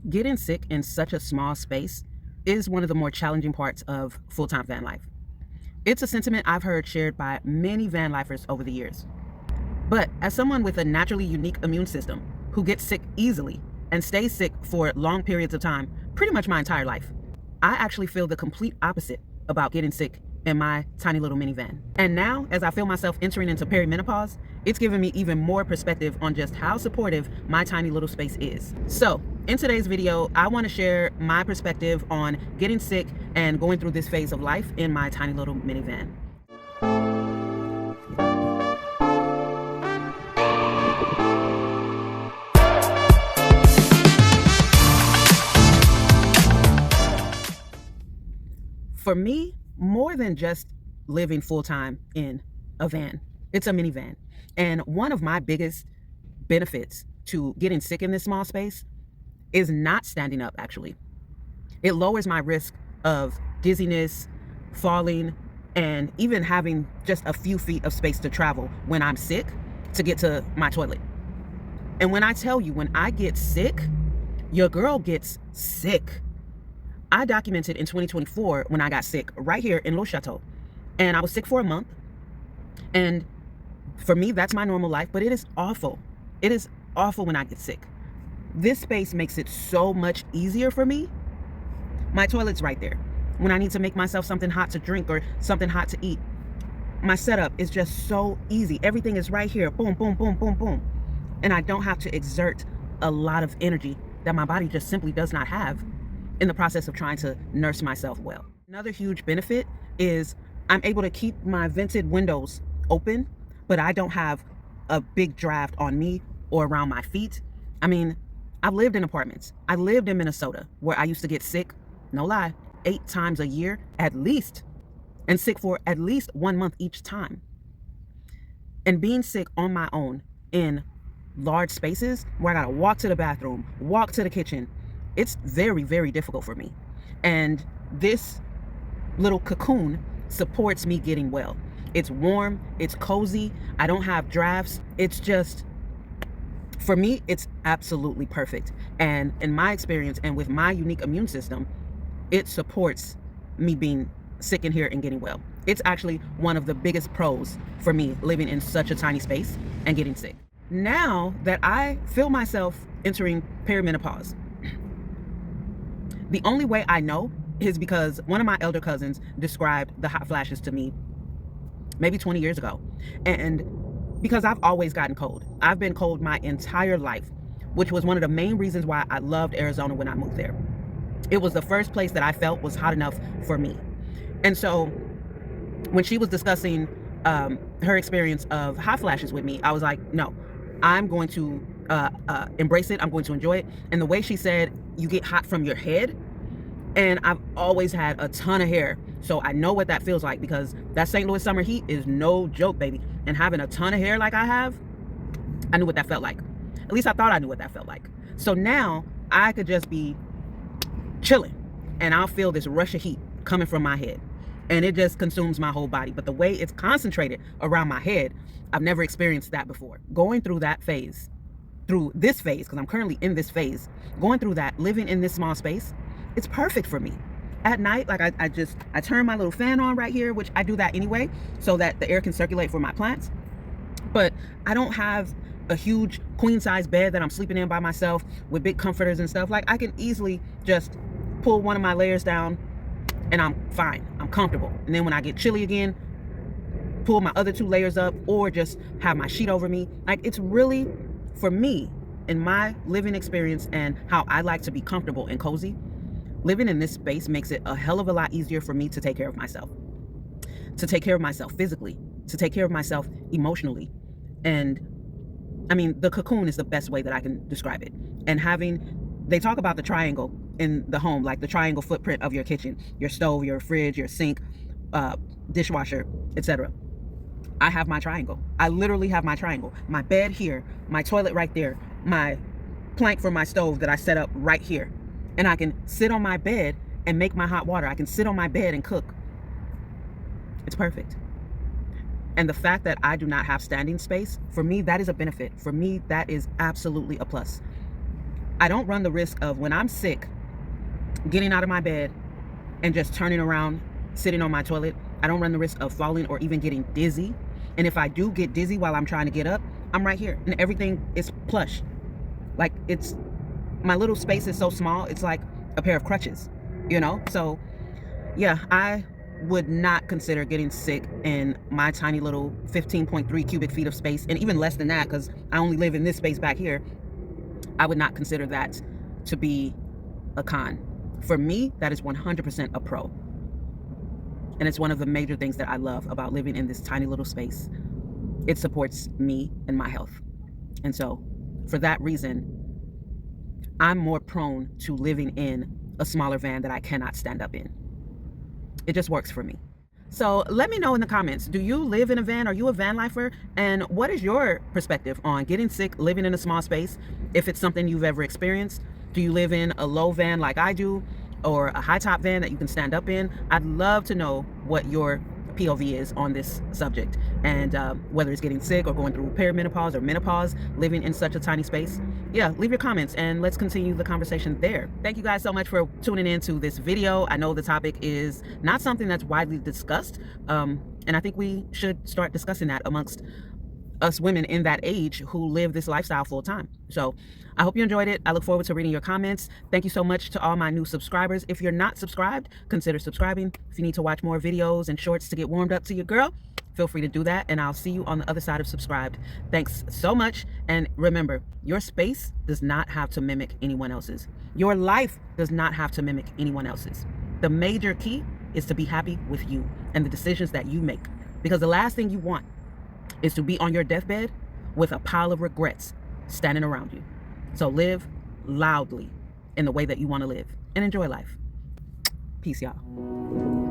Getting sick in such a small space is one of the more challenging parts of full-time van life. It's a sentiment I've heard shared by many van lifers over the years. But as someone with a naturally unique immune system who gets sick easily and stays sick for long periods of time, pretty much my entire life, I actually feel the complete opposite about getting sick in my tiny little minivan. And now, as I feel myself entering into perimenopause, it's given me even more perspective on just how supportive my tiny little space is. So, in today's video, I want to share my perspective on getting sick and going through this phase of life in my tiny little minivan. For me, more than just living full-time in a van, it's a minivan. And one of my biggest benefits to getting sick in this small space is not standing up, actually. It lowers my risk of dizziness, falling, and even having just a few feet of space to travel when I'm sick to get to my toilet. And when I tell you, when I get sick, your girl gets sick. I documented in 2024 when I got sick right here in Le Chateau, and I was sick for a month. And for me, that's my normal life, but it is awful. It is awful when I get sick. This space makes it so much easier for me. My toilet's right there. When I need to make myself something hot to drink or something hot to eat, my setup is just so easy. Everything is right here. Boom, boom, boom, boom, boom. And I don't have to exert a lot of energy that my body just simply does not have in the process of trying to nurse myself well. Another huge benefit is I'm able to keep my vented windows open, but I don't have a big draft on me or around my feet. I mean, I've lived in apartments. I lived in Minnesota where I used to get sick, no lie, 8 times a year at least, and sick for at least 1 month each time. And being sick on my own in large spaces where I gotta walk to the bathroom, walk to the kitchen, it's very, very difficult for me. And this little cocoon supports me getting well. It's warm, it's cozy, I don't have drafts. It's just, for me, it's absolutely perfect. And in my experience and with my unique immune system, it supports me being sick in here and getting well. It's actually one of the biggest pros for me living in such a tiny space and getting sick. Now that I feel myself entering perimenopause, the only way I know is because one of my elder cousins described the hot flashes to me maybe 20 years ago. And because I've always gotten cold. I've been cold my entire life, which was one of the main reasons why I loved Arizona when I moved there. It was the first place that I felt was hot enough for me. And so when she was discussing her experience of hot flashes with me, I was like, no, I'm going to embrace it. I'm going to enjoy it. And the way she said, you get hot from your head. And I've always had a ton of hair, so I know what that feels like, because that St. Louis summer heat is no joke, baby. And having a ton of hair like I have, I knew what that felt like. At least I thought I knew what that felt like. So now I could just be chilling and I'll feel this rush of heat coming from my head, and it just consumes my whole body. But the way it's concentrated around my head, I've never experienced that before. Going through that phase, through this phase, because I'm currently in this phase, going through that, living in this small space, it's perfect for me. At night, like I turn my little fan on right here, which I do that anyway, so that the air can circulate for my plants. But I don't have a huge queen size bed that I'm sleeping in by myself with big comforters and stuff. Like, I can easily just pull one of my layers down and I'm fine. I'm comfortable. And then when I get chilly again, pull my other 2 layers up, or just have my sheet over me. Like, it's really, for me, in my living experience and how I like to be comfortable and cozy, living in this space makes it a hell of a lot easier for me to take care of myself. To take care of myself physically, to take care of myself emotionally. And I mean, the cocoon is the best way that I can describe it. And they talk about the triangle in the home, like the triangle footprint of your kitchen, your stove, your fridge, your sink, dishwasher, etc. I have my triangle. I literally have my triangle. My bed here, my toilet right there, my plank for my stove that I set up right here. And I can sit on my bed and make my hot water. I can sit on my bed and cook. It's perfect. And the fact that I do not have standing space, for me, that is a benefit. For me, that is absolutely a plus. I don't run the risk of, when I'm sick, getting out of my bed and just turning around, sitting on my toilet. I don't run the risk of falling or even getting dizzy. And if I do get dizzy while I'm trying to get up, I'm right here and everything is plush. Like, it's, my little space is so small, it's like a pair of crutches, you know? So yeah, I would not consider getting sick in my tiny little 15.3 cubic feet of space, and even less than that, because I only live in this space back here. I would not consider that to be a con. For me, that is 100% a pro. And it's one of the major things that I love about living in this tiny little space. It supports me and my health. And so for that reason, I'm more prone to living in a smaller van that I cannot stand up in. It just works for me. So let me know in the comments, do you live in a van? Are you a van lifer? And what is your perspective on getting sick, living in a small space? If it's something you've ever experienced, do you live in a low van like I do, or a high top van that you can stand up in? I'd love to know what your POV is on this subject, and whether it's getting sick or going through perimenopause or menopause, living in such a tiny space. Yeah, leave your comments and let's continue the conversation there. Thank you guys so much for tuning into this video. I know the topic is not something that's widely discussed, and I think we should start discussing that amongst us women in that age who live this lifestyle full time. So I hope you enjoyed it. I look forward to reading your comments. Thank you so much to all my new subscribers. If you're not subscribed, consider subscribing. If you need to watch more videos and shorts to get warmed up to your girl, feel free to do that, and I'll see you on the other side of subscribed. Thanks so much. And remember, your space does not have to mimic anyone else's. Your life does not have to mimic anyone else's. The major key is to be happy with you and the decisions that you make, because the last thing you want is to be on your deathbed with a pile of regrets standing around you. So live loudly in the way that you want to live and enjoy life. Peace, y'all.